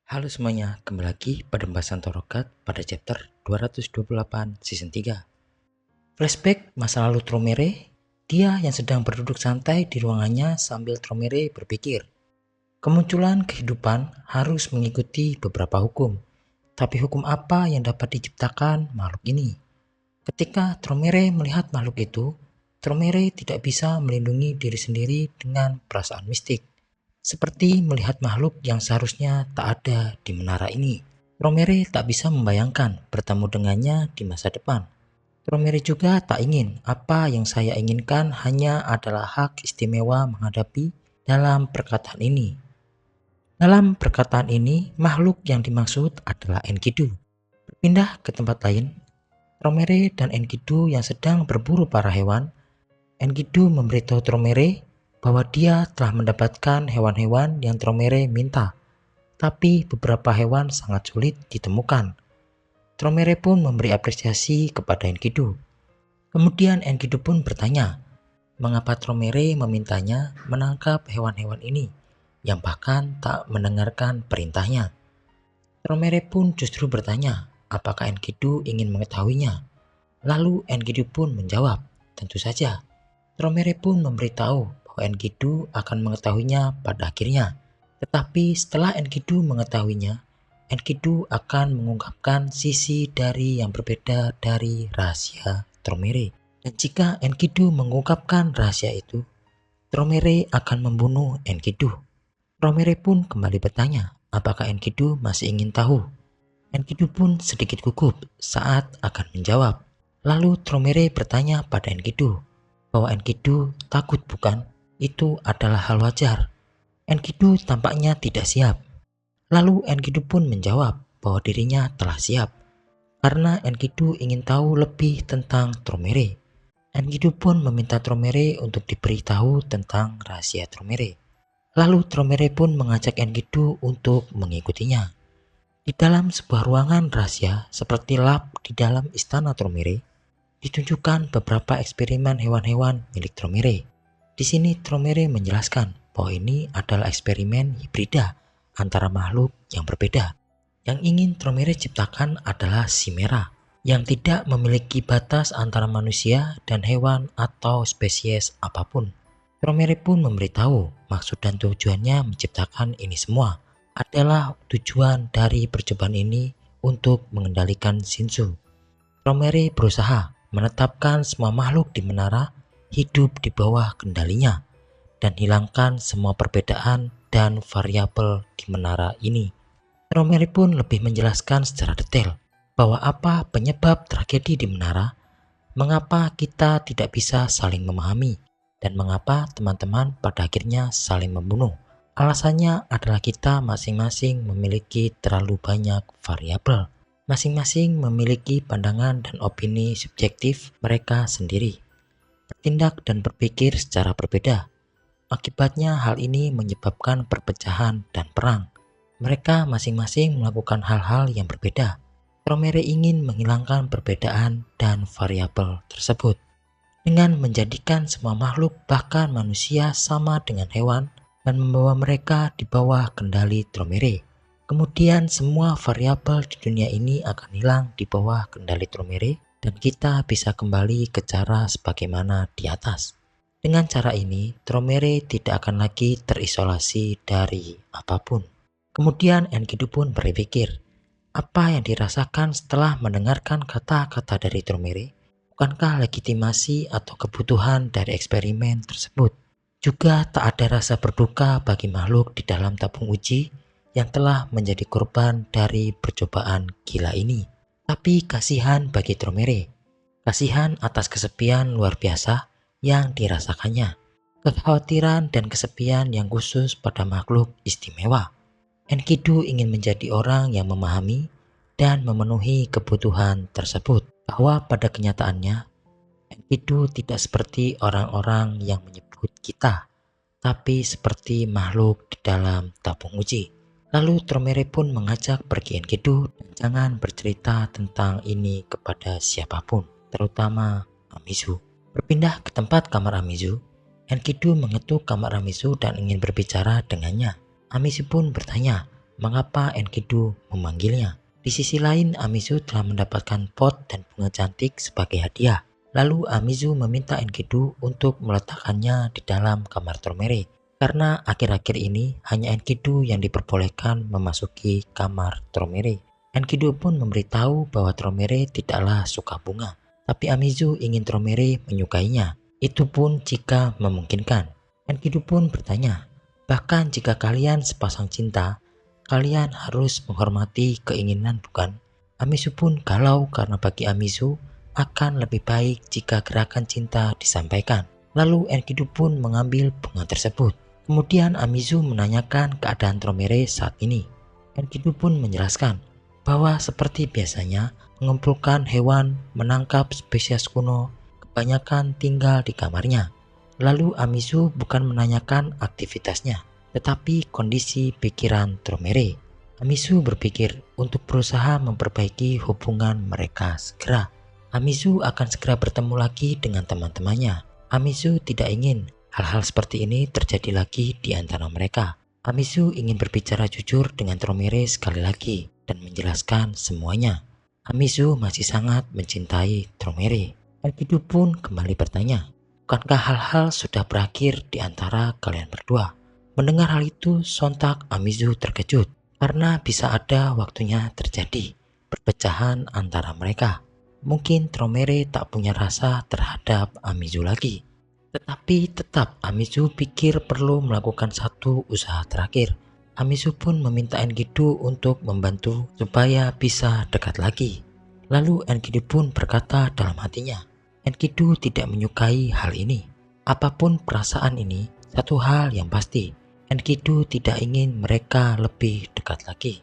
Halo semuanya, kembali lagi pada pembahasan Torokat pada chapter 228 season 3. Flashback masa lalu Tromere, dia yang sedang berduduk santai di ruangannya sambil Tromere berpikir. Kemunculan kehidupan harus mengikuti beberapa hukum, tapi hukum apa yang dapat diciptakan makhluk ini? Ketika Tromere melihat makhluk itu, Tromere tidak bisa melindungi diri sendiri dengan perasaan mistik. Seperti melihat makhluk yang seharusnya tak ada di menara ini. Tromere tak bisa membayangkan bertemu dengannya di masa depan. Tromere juga tak ingin apa yang saya inginkan hanya adalah hak istimewa menghadapi dalam perkataan ini. Dalam perkataan ini, makhluk yang dimaksud adalah Enkidu. Berpindah ke tempat lain, Tromere dan Enkidu yang sedang berburu para hewan. Enkidu memberitahu Tromere bahwa dia telah mendapatkan hewan-hewan yang Tromere minta, tapi beberapa hewan sangat sulit ditemukan. Tromere pun memberi apresiasi kepada Enkidu. Kemudian Enkidu pun bertanya, mengapa Tromere memintanya menangkap hewan-hewan ini, yang bahkan tak mendengarkan perintahnya. Tromere pun justru bertanya, apakah Enkidu ingin mengetahuinya. Lalu Enkidu pun menjawab, tentu saja. Tromere pun memberitahu bahwa Enkidu akan mengetahuinya pada akhirnya. Tetapi setelah Enkidu mengetahuinya, Enkidu akan mengungkapkan sisi dari yang berbeda dari rahasia Tromere. Dan jika Enkidu mengungkapkan rahasia itu, Tromere akan membunuh Enkidu. Tromere pun kembali bertanya, apakah Enkidu masih ingin tahu? Enkidu pun sedikit gugup saat akan menjawab. Lalu Tromere bertanya pada Enkidu, bahwa Enkidu takut bukan? Itu adalah hal wajar. Enkidu tampaknya tidak siap. Lalu Enkidu pun menjawab bahwa dirinya telah siap, karena Enkidu ingin tahu lebih tentang Tromere. Enkidu pun meminta Tromere untuk diberitahu tentang rahasia Tromere. Lalu Tromere pun mengajak Enkidu untuk mengikutinya. Di dalam sebuah ruangan rahasia seperti lab di dalam istana Tromere, ditunjukkan beberapa eksperimen hewan-hewan milik Tromere. Di sini Tromere menjelaskan bahwa ini adalah eksperimen hibrida antara makhluk yang berbeda. Yang ingin Tromere ciptakan adalah Chimera, yang tidak memiliki batas antara manusia dan hewan atau spesies apapun. Tromere pun memberitahu maksud dan tujuannya menciptakan ini semua adalah tujuan dari percobaan ini untuk mengendalikan Shinsu. Tromere berusaha menetapkan semua makhluk di menara hidup di bawah kendalinya dan hilangkan semua perbedaan dan variabel di menara ini. Tromere pun lebih menjelaskan secara detail bahwa apa penyebab tragedi di menara, mengapa kita tidak bisa saling memahami, dan mengapa teman-teman pada akhirnya saling membunuh. Alasannya adalah kita masing-masing memiliki terlalu banyak variabel. Masing-masing memiliki pandangan dan opini subjektif mereka sendiri, bertindak dan berpikir secara berbeda. Akibatnya hal ini menyebabkan perpecahan dan perang. Mereka masing-masing melakukan hal-hal yang berbeda. Tromere ingin menghilangkan perbedaan dan variabel tersebut dengan menjadikan semua makhluk bahkan manusia sama dengan hewan dan membawa mereka di bawah kendali Tromere. Kemudian semua variabel di dunia ini akan hilang di bawah kendali Tromere dan kita bisa kembali ke cara sebagaimana di atas. Dengan cara ini, Tromere tidak akan lagi terisolasi dari apapun. Kemudian Enkidu pun berpikir, apa yang dirasakan setelah mendengarkan kata-kata dari Tromere? Bukankah legitimasi atau kebutuhan dari eksperimen tersebut? Juga tak ada rasa berduka bagi makhluk di dalam tabung uji yang telah menjadi korban dari percobaan gila ini. Tapi kasihan bagi Tromere, kasihan atas kesepian luar biasa yang dirasakannya, kekhawatiran dan kesepian yang khusus pada makhluk istimewa. Enkidu ingin menjadi orang yang memahami dan memenuhi kebutuhan tersebut, bahwa pada kenyataannya Enkidu tidak seperti orang-orang yang menyebut kita, tapi seperti makhluk di dalam tabung uji. Lalu Tromere pun mengajak pergi Enkidu dan jangan bercerita tentang ini kepada siapapun, terutama Amizu. Berpindah ke tempat kamar Amizu, Enkidu mengetuk kamar Amizu dan ingin berbicara dengannya. Amizu pun bertanya, mengapa Enkidu memanggilnya. Di sisi lain, Amizu telah mendapatkan pot dan bunga cantik sebagai hadiah. Lalu Amizu meminta Enkidu untuk meletakkannya di dalam kamar Tromere. Karena akhir-akhir ini hanya Enkidu yang diperbolehkan memasuki kamar Tromere. Enkidu pun memberitahu bahwa Tromere tidaklah suka bunga, tapi Amizu ingin Tromere menyukainya. Itu pun jika memungkinkan. Enkidu pun bertanya, bahkan jika kalian sepasang cinta, kalian harus menghormati keinginan, bukan? Amizu pun galau karena bagi Amizu akan lebih baik jika gerakan cinta disampaikan. Lalu Enkidu pun mengambil bunga tersebut. Kemudian Amizu menanyakan keadaan Tromere saat ini. Enkidu pun menjelaskan bahwa seperti biasanya mengumpulkan hewan, menangkap spesies kuno, kebanyakan tinggal di kamarnya. Lalu Amizu bukan menanyakan aktivitasnya, tetapi kondisi pikiran Tromere. Amizu berpikir untuk berusaha memperbaiki hubungan mereka segera. Amizu akan segera bertemu lagi dengan teman-temannya. Amizu tidak ingin hal-hal seperti ini terjadi lagi di antara mereka. Amizu ingin berbicara jujur dengan Tromere sekali lagi dan menjelaskan semuanya. Amizu masih sangat mencintai Tromere. Enkidu pun kembali bertanya, bukankah hal-hal sudah berakhir di antara kalian berdua? Mendengar hal itu, sontak Amizu terkejut karena bisa ada waktunya terjadi perpecahan antara mereka. Mungkin Tromere tak punya rasa terhadap Amizu lagi. Tetapi tetap Amizu pikir perlu melakukan satu usaha terakhir. Amizu pun meminta Enkidu untuk membantu supaya bisa dekat lagi. Lalu Enkidu pun berkata dalam hatinya, Enkidu tidak menyukai hal ini. Apapun perasaan ini, satu hal yang pasti, Enkidu tidak ingin mereka lebih dekat lagi.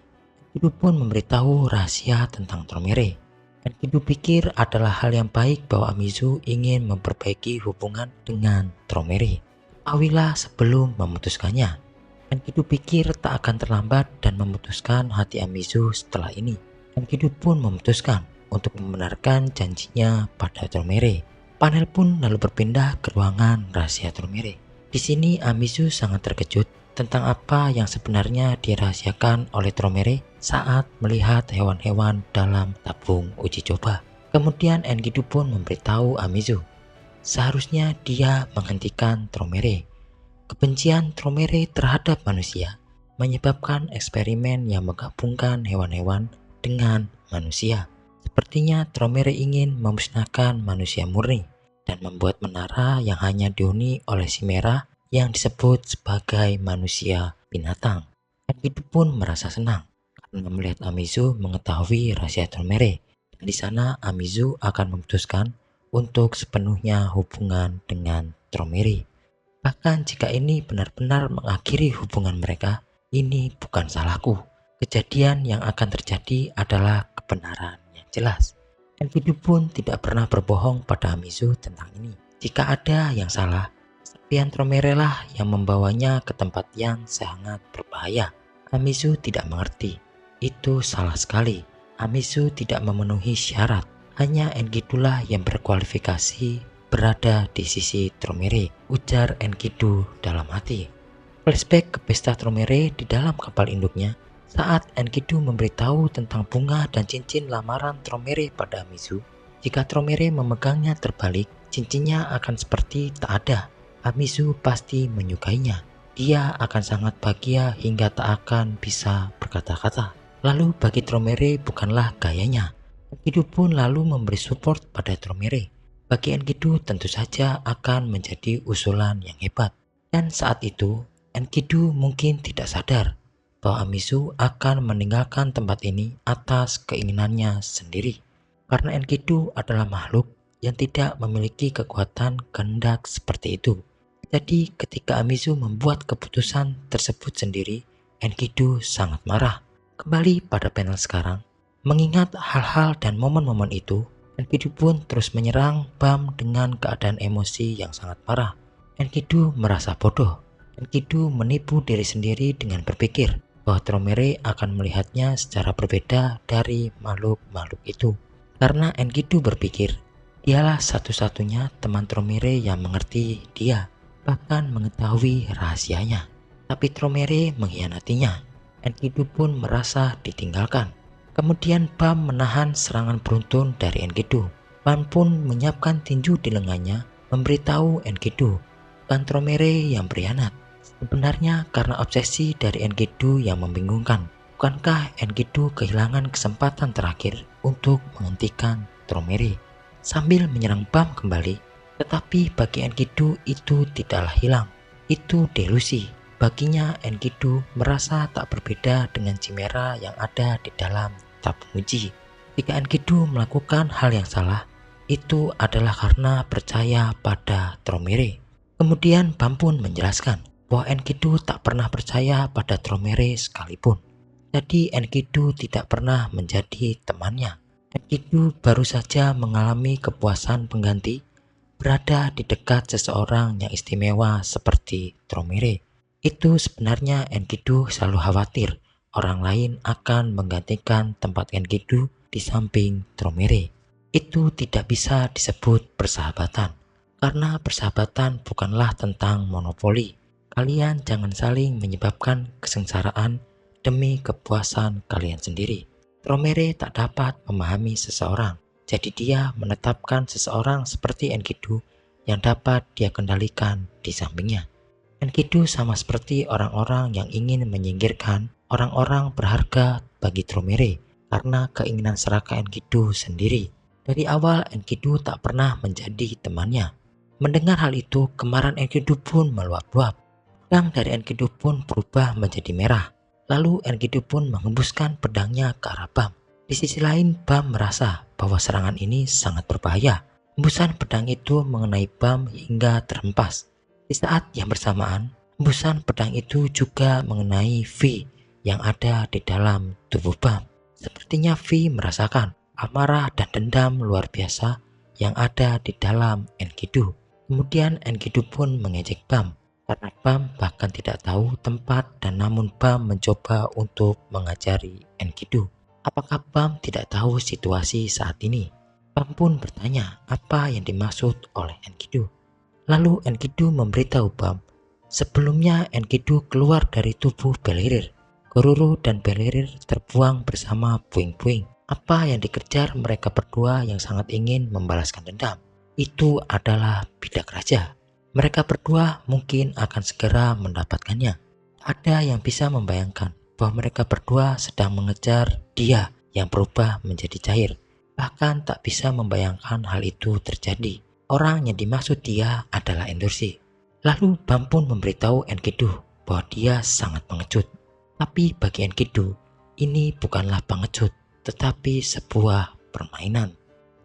Enkidu pun memberitahu rahasia tentang Tromere. Enkidu pikir adalah hal yang baik bahwa Amizu ingin memperbaiki hubungan dengan Tromere. Ketahuilah sebelum memutuskannya. Enkidu pikir tak akan terlambat dan memutuskan hati Amizu setelah ini. Enkidu pun memutuskan untuk membenarkan janjinya pada Tromere. Panel pun lalu berpindah ke ruangan rahasia Tromere. Di sini Amizu sangat terkejut tentang apa yang sebenarnya dirahasiakan oleh Tromere saat melihat hewan-hewan dalam tabung uji coba. Kemudian Enkidu pun memberitahu Amizu, seharusnya dia menghentikan Tromere. Kebencian Tromere terhadap manusia menyebabkan eksperimen yang menggabungkan hewan-hewan dengan manusia. Sepertinya Tromere ingin memusnahkan manusia murni dan membuat menara yang hanya dihuni oleh si merah yang disebut sebagai manusia binatang. Enkidu pun merasa senang karena melihat Amizu mengetahui rahasia Tromere. Dan di sana Amizu akan memutuskan untuk sepenuhnya hubungan dengan Tromere. Bahkan jika ini benar-benar mengakhiri hubungan mereka, ini bukan salahku. Kejadian yang akan terjadi adalah kebenaran yang jelas. Enkidu pun tidak pernah berbohong pada Amizu tentang ini. Jika ada yang salah, kesepian Tromere lah yang membawanya ke tempat yang sangat berbahaya. Amizu tidak mengerti. Itu salah sekali. Amizu tidak memenuhi syarat. Hanya Enkidu lah yang berkualifikasi berada di sisi Tromere, ujar Enkidu dalam hati. Flashback ke pesta Tromere di dalam kapal induknya saat Enkidu memberitahu tentang bunga dan cincin lamaran Tromere pada Amizu. Jika Tromere memegangnya terbalik, cincinnya akan seperti tak ada. Amizu pasti menyukainya. Dia akan sangat bahagia hingga tak akan bisa berkata-kata. Lalu bagi Tromere bukanlah gayanya. Enkidu pun lalu memberi support pada Tromere. Bagi Enkidu tentu saja akan menjadi usulan yang hebat. Dan saat itu Enkidu mungkin tidak sadar bahwa Amizu akan meninggalkan tempat ini atas keinginannya sendiri. Karena Enkidu adalah makhluk yang tidak memiliki kekuatan kehendak seperti itu. Jadi ketika Amizu membuat keputusan tersebut sendiri, Enkidu sangat marah. Kembali pada panel sekarang, mengingat hal-hal dan momen-momen itu, Enkidu pun terus menyerang Bam dengan keadaan emosi yang sangat parah. Enkidu merasa bodoh. Enkidu menipu diri sendiri dengan berpikir bahwa Tromere akan melihatnya secara berbeda dari makhluk-makhluk itu. Karena Enkidu berpikir, dialah satu-satunya teman Tromere yang mengerti dia, bahkan mengetahui rahasianya. Tapi Tromere mengkhianatinya. Enkidu pun merasa ditinggalkan. Kemudian Bam menahan serangan beruntun dari Enkidu. Bam pun menyiapkan tinju di lengannya, memberitahu Enkidu, bukan Tromere yang berkhianat. Sebenarnya karena obsesi dari Enkidu yang membingungkan. Bukankah Enkidu kehilangan kesempatan terakhir untuk menghentikan Tromere sambil menyerang Bam kembali? Tetapi bagi Enkidu itu tidaklah hilang. Itu delusi. Baginya Enkidu merasa tak berbeda dengan Chimera yang ada di dalam tabung uji. Jika Enkidu melakukan hal yang salah, itu adalah karena percaya pada Tromere. Kemudian Bam pun menjelaskan bahwa Enkidu tak pernah percaya pada Tromere sekalipun. Jadi Enkidu tidak pernah menjadi temannya. Enkidu baru saja mengalami kepuasan pengganti berada di dekat seseorang yang istimewa seperti Tromere. Itu sebenarnya Enkidu selalu khawatir orang lain akan menggantikan tempat Enkidu di samping Tromere. Itu tidak bisa disebut persahabatan, karena persahabatan bukanlah tentang monopoli. Kalian jangan saling menyebabkan kesengsaraan demi kepuasan kalian sendiri. Tromere tak dapat memahami seseorang, jadi dia menetapkan seseorang seperti Enkidu yang dapat dia kendalikan di sampingnya. Enkidu sama seperti orang-orang yang ingin menyingkirkan orang-orang berharga bagi Tromere karena keinginan serakah Enkidu sendiri. Dari awal Enkidu tak pernah menjadi temannya. Mendengar hal itu, kemarahan Enkidu pun meluap-luap. Pedang dari Enkidu pun berubah menjadi merah. Lalu Enkidu pun menghembuskan pedangnya ke arah Bam. Di sisi lain, Bam merasa bahwa serangan ini sangat berbahaya. Hembusan pedang itu mengenai Bam hingga terhempas. Di saat yang bersamaan, hembusan pedang itu juga mengenai V yang ada di dalam tubuh Bam. Sepertinya V merasakan amarah dan dendam luar biasa yang ada di dalam Enkidu. Kemudian Enkidu pun mengejek Bam, karena Bam bahkan tidak tahu tempat dan namun Bam mencoba untuk mengajari Enkidu. Apakah Bam tidak tahu situasi saat ini? Bam pun bertanya apa yang dimaksud oleh Enkidu. Lalu Enkidu memberitahu Bam, sebelumnya Enkidu keluar dari tubuh Belirir. Goruru dan Belirir terbuang bersama puing-puing. Apa yang dikejar mereka berdua yang sangat ingin membalaskan dendam? Itu adalah bidak raja. Mereka berdua mungkin akan segera mendapatkannya. Ada yang bisa membayangkan bahwa mereka berdua sedang mengejar dia yang berubah menjadi cair. Bahkan tak bisa membayangkan hal itu terjadi. Orang yang dimaksud dia adalah Endursi. Lalu Bam pun memberitahu Enkidu bahwa dia sangat pengecut. Tapi bagi Enkidu, ini bukanlah pengecut, tetapi sebuah permainan.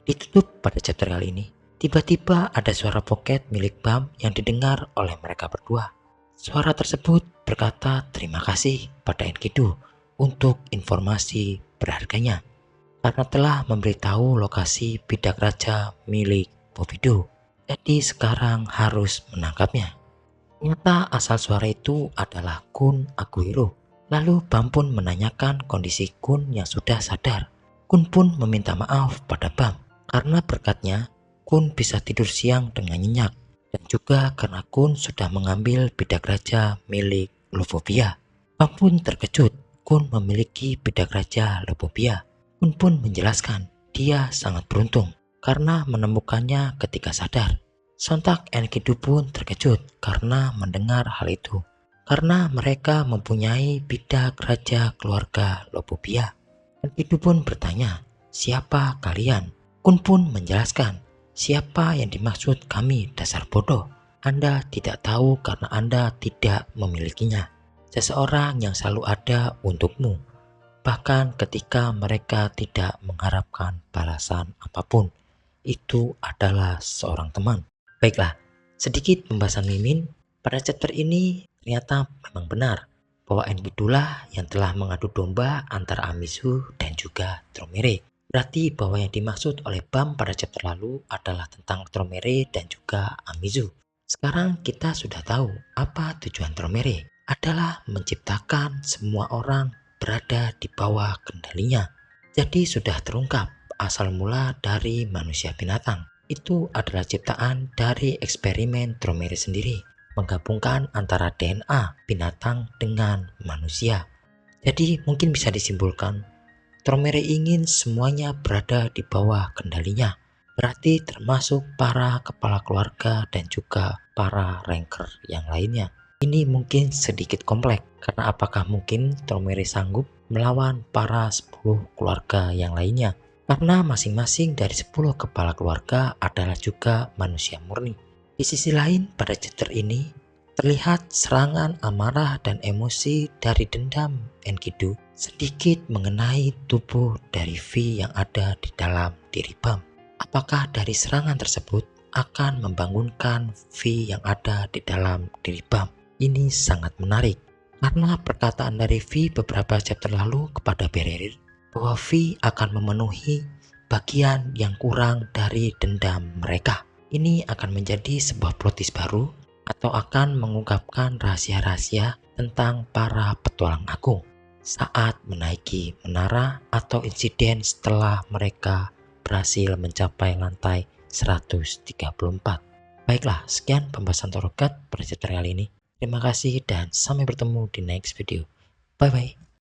Ditutup pada chapter kali ini. Tiba-tiba ada suara pocket milik Bam yang didengar oleh mereka berdua. Suara tersebut berkata terima kasih pada Enkidu untuk informasi berharganya, karena telah memberitahu lokasi bidak raja milik Bobido. Jadi sekarang harus menangkapnya. Ternyata asal suara itu adalah Kun Aguero. Lalu Bam pun menanyakan kondisi Kun yang sudah sadar. Kun pun meminta maaf pada Bam karena berkatnya Kun bisa tidur siang dengan nyenyak, dan juga karena Kun sudah mengambil bidak raja milik Lofobia. Bam pun terkejut Kun memiliki bidak raja Lofobia. Kun pun menjelaskan dia sangat beruntung karena menemukannya ketika sadar. Sontak Enkidu pun terkejut karena mendengar hal itu, karena mereka mempunyai bidak raja keluarga Lofobia. Enkidu pun bertanya, siapa kalian? Kun pun menjelaskan, siapa yang dimaksud kami dasar bodoh? Anda tidak tahu karena Anda tidak memilikinya. Seseorang yang selalu ada untukmu, bahkan ketika mereka tidak mengharapkan balasan apapun. Itu adalah seorang teman. Baiklah, sedikit pembahasan Mimin. Pada chapter ini ternyata memang benar bahwa Enkidulah yang telah mengadu domba antara Amizu dan juga Tromere. Berarti bahwa yang dimaksud oleh Bam pada chapter lalu adalah tentang Tromere dan juga Amizu. Sekarang kita sudah tahu apa tujuan Tromere, adalah menciptakan semua orang berada di bawah kendalinya. Jadi sudah terungkap asal mula dari manusia binatang. Itu adalah ciptaan dari eksperimen Tromere sendiri, menggabungkan antara DNA binatang dengan manusia. Jadi mungkin bisa disimpulkan, Tromere ingin semuanya berada di bawah kendalinya. Berarti termasuk para kepala keluarga dan juga para ranker yang lainnya. Ini mungkin sedikit kompleks, karena apakah mungkin Tromere sanggup melawan para 10 keluarga yang lainnya? Karena masing-masing dari 10 kepala keluarga adalah juga manusia murni. Di sisi lain, pada chapter ini terlihat serangan amarah dan emosi dari dendam Enkidu sedikit mengenai tubuh dari V yang ada di dalam diri Bam. Apakah dari serangan tersebut akan membangunkan V yang ada di dalam diri Bam? Ini sangat menarik, karena perkataan dari V beberapa chapter lalu kepada Bererir bahwa V akan memenuhi bagian yang kurang dari dendam mereka. Ini akan menjadi sebuah plot twist baru atau akan mengungkapkan rahasia-rahasia tentang para petualang agung saat menaiki menara atau insiden setelah mereka berhasil mencapai lantai 134. Baiklah, sekian pembahasan Torokat pada chapter kali ini. Terima kasih dan sampai bertemu di next video. Bye bye.